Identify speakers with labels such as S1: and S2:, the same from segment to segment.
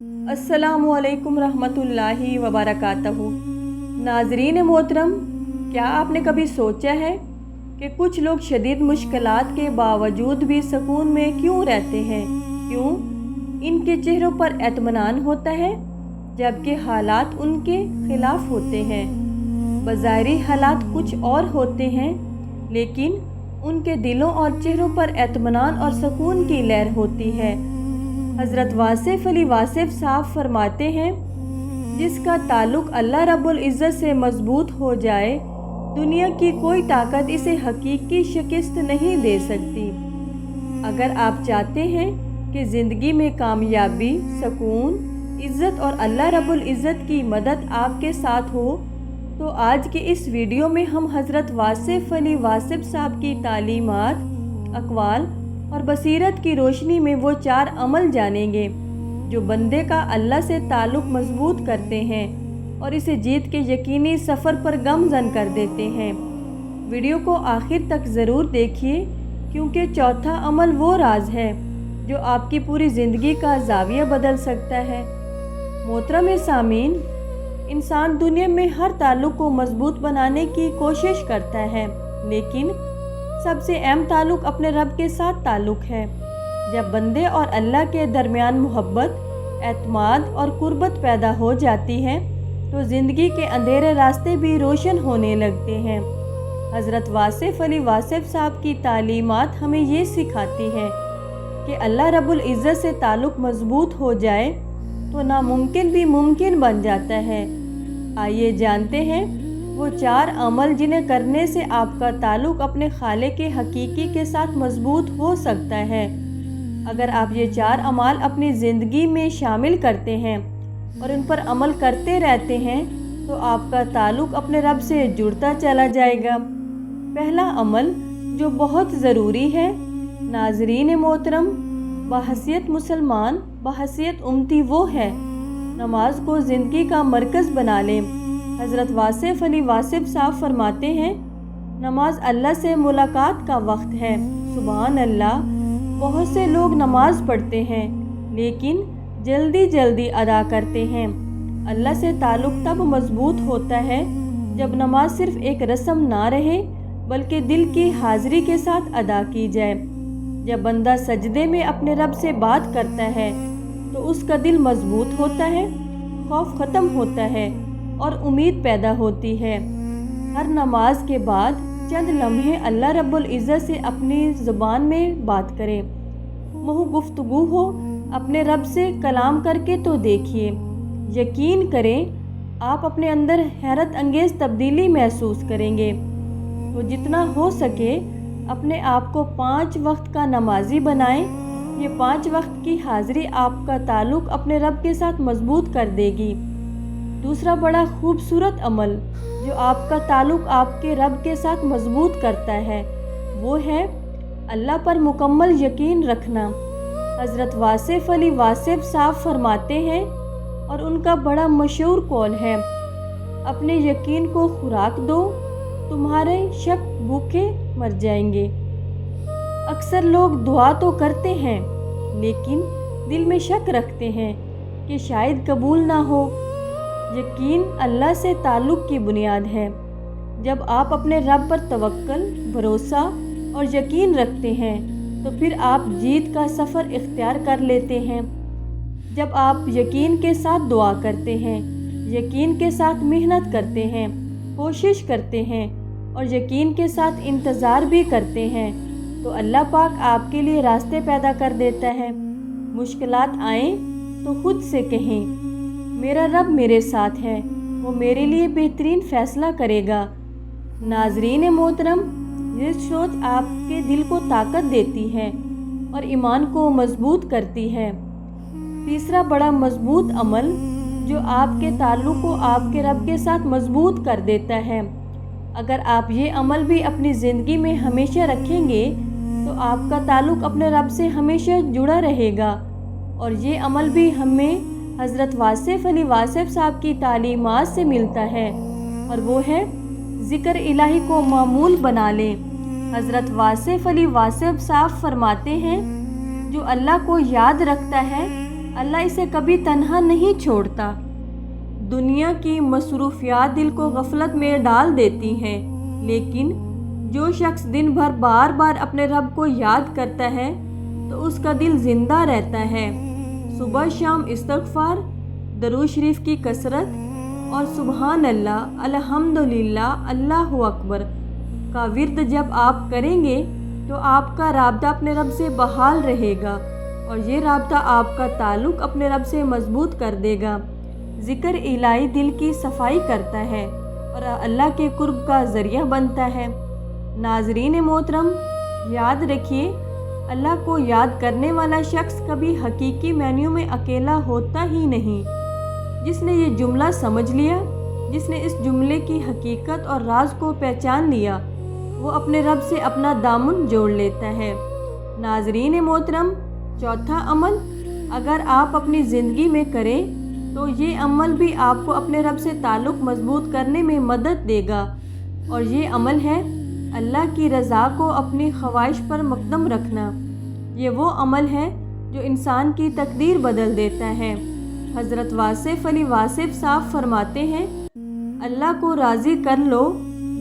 S1: अस्सलामुअलैकुम रहमतुल्लाहि वबरकातहू। नाज़रीन मोहतरम, क्या आपने कभी सोचा है कि कुछ लोग शदीद मुश्किलात के बावजूद भी सुकून में क्यों रहते हैं? क्यों इनके चेहरों पर इत्मीनान होता है जबकि हालात उनके ख़िलाफ़ होते हैं? बज़ाहिरी हालात कुछ और होते हैं, लेकिन उनके दिलों और चेहरों पर इत्मीनान और सुकून की लहर होती है। हज़रत वासिफ़ अली वासिफ़ साहब फरमाते हैं, जिसका ताल्लुक़ अल्लाह रब्बुल इज़्ज़त से मज़बूत हो जाए, दुनिया की कोई ताकत इसे हकीकी शिकस्त नहीं दे सकती। अगर आप चाहते हैं कि ज़िंदगी में कामयाबी, सुकून, इज़्ज़त और अल्लाह रब्बुल इज़्ज़त की मदद आपके साथ हो, तो आज के इस वीडियो में हम हज़रत वासिफ़ अली वासिफ़ साहब की तालीमात, अक़वाल और बसीरत की रोशनी में वो 4 अमल जानेंगे जो बंदे का अल्लाह से ताल्लुक़ मजबूत करते हैं और इसे जीत के यकीनी सफ़र पर गमज़न कर देते हैं। वीडियो को आखिर तक ज़रूर देखिए, क्योंकि चौथा अमल वो राज है जो आपकी पूरी ज़िंदगी का ज़ाविया बदल सकता है। मोहतरम सामीन, इंसान दुनिया में हर ताल्लुक़ को मजबूत बनाने की कोशिश करता है, लेकिन सबसे अहम ताल्लुक़ अपने रब के साथ ताल्लुक़ है। जब बंदे और अल्लाह के दरमियान मोहब्बत, एतमाद और कुर्बत पैदा हो जाती है, तो ज़िंदगी के अंधेरे रास्ते भी रोशन होने लगते हैं। हज़रत वासिफ़ अली वासिफ़ साहब की तालीमात हमें ये सिखाती हैं कि अल्लाह रब्बुल इज़्ज़त से ताल्लुक़ मजबूत हो जाए तो नामुमकिन भी मुमकिन बन जाता है। आइए जानते हैं वो 4 अमल जिन्हें करने से आपका ताल्लुक़ अपने खालिक के हकीकी के साथ मजबूत हो सकता है। अगर आप ये 4 अमाल अपनी ज़िंदगी में शामिल करते हैं और उन पर अमल करते रहते हैं, तो आपका ताल्लुक़ अपने रब से जुड़ता चला जाएगा। पहला अमल जो बहुत ज़रूरी है, नाज़रीन मोहतरम, बहैसियत मुसलमान, बहैसियत उम्मती वो है, नमाज को ज़िंदगी का मरकज़ बना लें। हज़रत वासिफ़ अली वासिफ़ साहब फरमाते हैं, नमाज अल्लाह से मुलाकात का वक्त है। सुभान अल्लाह, बहुत से लोग नमाज पढ़ते हैं लेकिन जल्दी जल्दी अदा करते हैं। अल्लाह से ताल्लुक़ तब मजबूत होता है जब नमाज सिर्फ़ एक रस्म ना रहे, बल्कि दिल की हाज़िरी के साथ अदा की जाए। जब बंदा सजदे में अपने रब से बात करता है तो उसका दिल मजबूत होता है, खौफ ख़त्म होता है और उम्मीद पैदा होती है। हर नमाज के बाद चंद लम्हे अल्लाह रब्बुल इज़्ज़त से अपनी ज़ुबान में बात करें। मुँह गुफ्तगू हो, अपने रब से कलाम करके तो देखिए। यकीन करें, आप अपने अंदर हैरत अंगेज़ तब्दीली महसूस करेंगे। तो जितना हो सके अपने आप को 5 वक्त का नमाजी बनाएं। ये 5 वक्त की हाज़िरी आपका ताल्लुक़ अपने रब के साथ मजबूत कर देगी। दूसरा बड़ा खूबसूरत अमल जो आपका ताल्लुक़ आपके रब के साथ मजबूत करता है, वो है अल्लाह पर मुकम्मल यकीन रखना। हज़रत वासिफ़ अली वासिफ़ साहब फरमाते हैं, और उनका बड़ा मशहूर कौल है, अपने यकीन को खुराक दो, तुम्हारे शक भूखे मर जाएंगे। अक्सर लोग दुआ तो करते हैं, लेकिन दिल में शक रखते हैं कि शायद कबूल ना हो। यकीन अल्लाह से ताल्लुक़ की बुनियाद है। जब आप अपने रब पर तवक्कल, भरोसा और यकीन रखते हैं, तो फिर आप जीत का सफ़र इख्तियार कर लेते हैं। जब आप यकीन के साथ दुआ करते हैं, यकीन के साथ मेहनत करते हैं, कोशिश करते हैं और यकीन के साथ इंतज़ार भी करते हैं, तो अल्लाह पाक आपके लिए रास्ते पैदा कर देता है। मुश्किलात आएँ तो खुद से कहें, मेरा रब मेरे साथ है, वो मेरे लिए बेहतरीन फ़ैसला करेगा। नाज़रीन मोहतरम, ये सोच आपके दिल को ताकत देती है और ईमान को मजबूत करती है। तीसरा बड़ा मजबूत अमल जो आपके ताल्लुक़ को आपके रब के साथ मजबूत कर देता है। अगर आप ये अमल भी अपनी ज़िंदगी में हमेशा रखेंगे, तो आपका ताल्लुक़ अपने रब से हमेशा जुड़ा रहेगा। और ये अमल भी हमें हज़रत वासिफ़ अली वासिफ़ साहब की तालीमात से मिलता है, और वो है ज़िक्र इलाही को मामूल बना लें। हज़रत वासिफ़ अली वासिफ़ साहब फरमाते हैं, जो अल्लाह को याद रखता है, अल्लाह इसे कभी तन्हा नहीं छोड़ता। दुनिया की मसरूफियात दिल को गफलत में डाल देती हैं, लेकिन जो शख्स दिन भर बार बार अपने रब को याद करता है तो उसका दिल ज़िंदा रहता है। सुबह शाम इस्तग़फ़ार, दरूद शरीफ की कसरत और सुबहान अल्लाह, अल्हम्दुलिल्लाह, अल्लाहु अकबर का विर्द जब आप करेंगे तो आपका राब्ता अपने रब से बहाल रहेगा और ये राब्ता आपका ताल्लुक़ अपने रब से मजबूत कर देगा। ज़िक्र इलाही दिल की सफाई करता है और अल्लाह के कुर्ब का ज़रिया बनता है। नाज़रीन मोहतरम, याद रखिए, अल्लाह को याद करने वाला शख्स कभी हकीकी मेन्यू में अकेला होता ही नहीं। जिसने ये जुमला समझ लिया, जिसने इस जुमले की हकीकत और राज को पहचान लिया, वो अपने रब से अपना दामन जोड़ लेता है। नाज़रीन मोहतरम, चौथा अमल अगर आप अपनी ज़िंदगी में करें तो ये अमल भी आपको अपने रब से ताल्लुक़ मजबूत करने में मदद देगा, और ये अमल है अल्लाह की रज़ा को अपनी ख्वाहिश पर मुक़द्दम रखना। ये वो अमल है जो इंसान की तकदीर बदल देता है। हज़रत वासिफ़ अली वासिफ़ साहब फरमाते हैं, अल्लाह को राज़ी कर लो,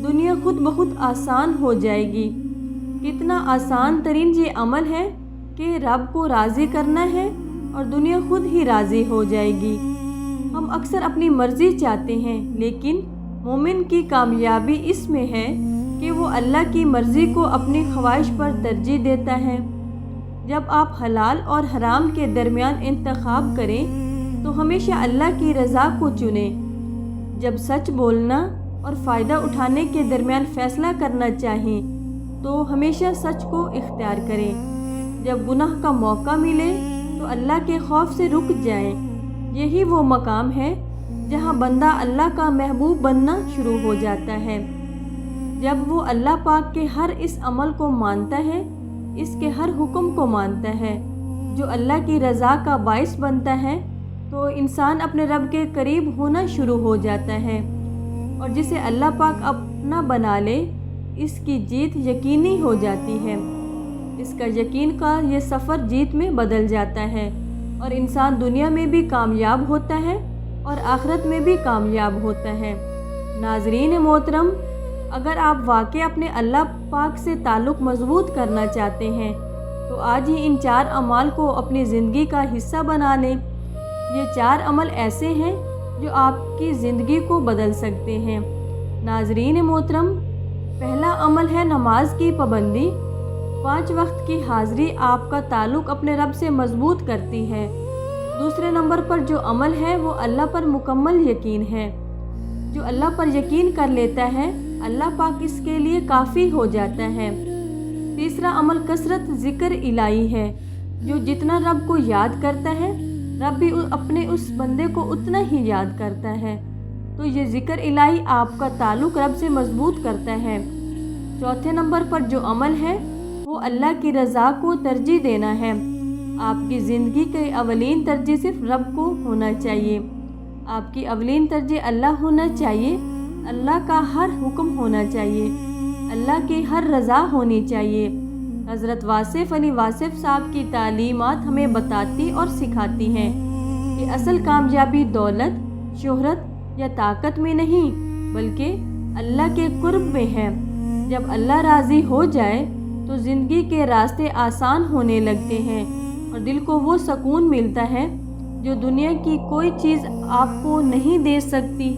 S1: दुनिया खुद ब खुद आसान हो जाएगी। कितना आसान तरीन ये अमल है कि रब को राज़ी करना है और दुनिया खुद ही राज़ी हो जाएगी। हम अक्सर अपनी मर्ज़ी चाहते हैं, लेकिन मोमिन की कामयाबी इसमें है कि वो अल्लाह की मर्ज़ी को अपनी ख्वाहिश पर तरजीह देता है। जब आप हलाल और हराम के दरमियान इंतखाब करें तो हमेशा अल्लाह की रज़ा को चुनें। जब सच बोलना और फ़ायदा उठाने के दरमियान फ़ैसला करना चाहें तो हमेशा सच को इख्तियार करें। जब गुनाह का मौका मिले तो अल्लाह के खौफ से रुक जाएं। यही वो मकाम है जहाँ बंदा अल्लाह का महबूब बनना शुरू हो जाता है। जब वो अल्लाह पाक के हर इस अमल को मानता है, इसके हर हुक्म को मानता है जो अल्लाह की रज़ा का बाइस बनता है, तो इंसान अपने रब के करीब होना शुरू हो जाता है, और जिसे अल्लाह पाक अपना बना ले इसकी जीत यकीनी हो जाती है। इसका यकीन का ये सफ़र जीत में बदल जाता है और इंसान दुनिया में भी कामयाब होता है और आखिरत में भी कामयाब होता है। नाज़रीन मोहतरम, अगर आप वाकई अपने अल्लाह पाक से ताल्लुक़ मजबूत करना चाहते हैं तो आज ही इन 4 अमाल को अपनी ज़िंदगी का हिस्सा बना लें। ये 4 अमल ऐसे हैं जो आपकी ज़िंदगी को बदल सकते हैं। नाज़रीन मोहतरम, पहला अमल है नमाज की पाबंदी। 5 वक्त की हाज़िरी आपका ताल्लुक़ अपने रब से मजबूत करती है। दूसरे नंबर पर जो अमल है वो अल्लाह पर मुकम्मल यकीन है। जो अल्लाह पर यकीन कर लेता है, अल्लाह पाक इसके लिए काफ़ी हो जाता है। तीसरा अमल कसरत ज़िक्र इलाही है। जो जितना रब को याद करता है, रब भी अपने उस बंदे को उतना ही याद करता है। तो ये ज़िक्र इलाही आपका ताल्लुक़ रब से मजबूत करता है। चौथे नंबर पर जो अमल है वो अल्लाह की रज़ा को तरजीह देना है। आपकी ज़िंदगी की अवलीन तरजीह सिर्फ रब को होना चाहिए। आपकी अवलीन तरजीह अल्लाह होना चाहिए। अल्लाह का हर हुक्म होना चाहिए। अल्लाह की हर रज़ा होनी चाहिए। हज़रत वासिफ़ अली वासिफ़ साहब की तालीमात हमें बताती और सिखाती हैं कि असल कामयाबी दौलत, शोहरत या ताकत में नहीं, बल्कि अल्लाह के कुर्ब में है। जब अल्लाह राज़ी हो जाए तो ज़िंदगी के रास्ते आसान होने लगते हैं और दिल को वो सुकून मिलता है जो दुनिया की कोई चीज़ आपको नहीं दे सकती।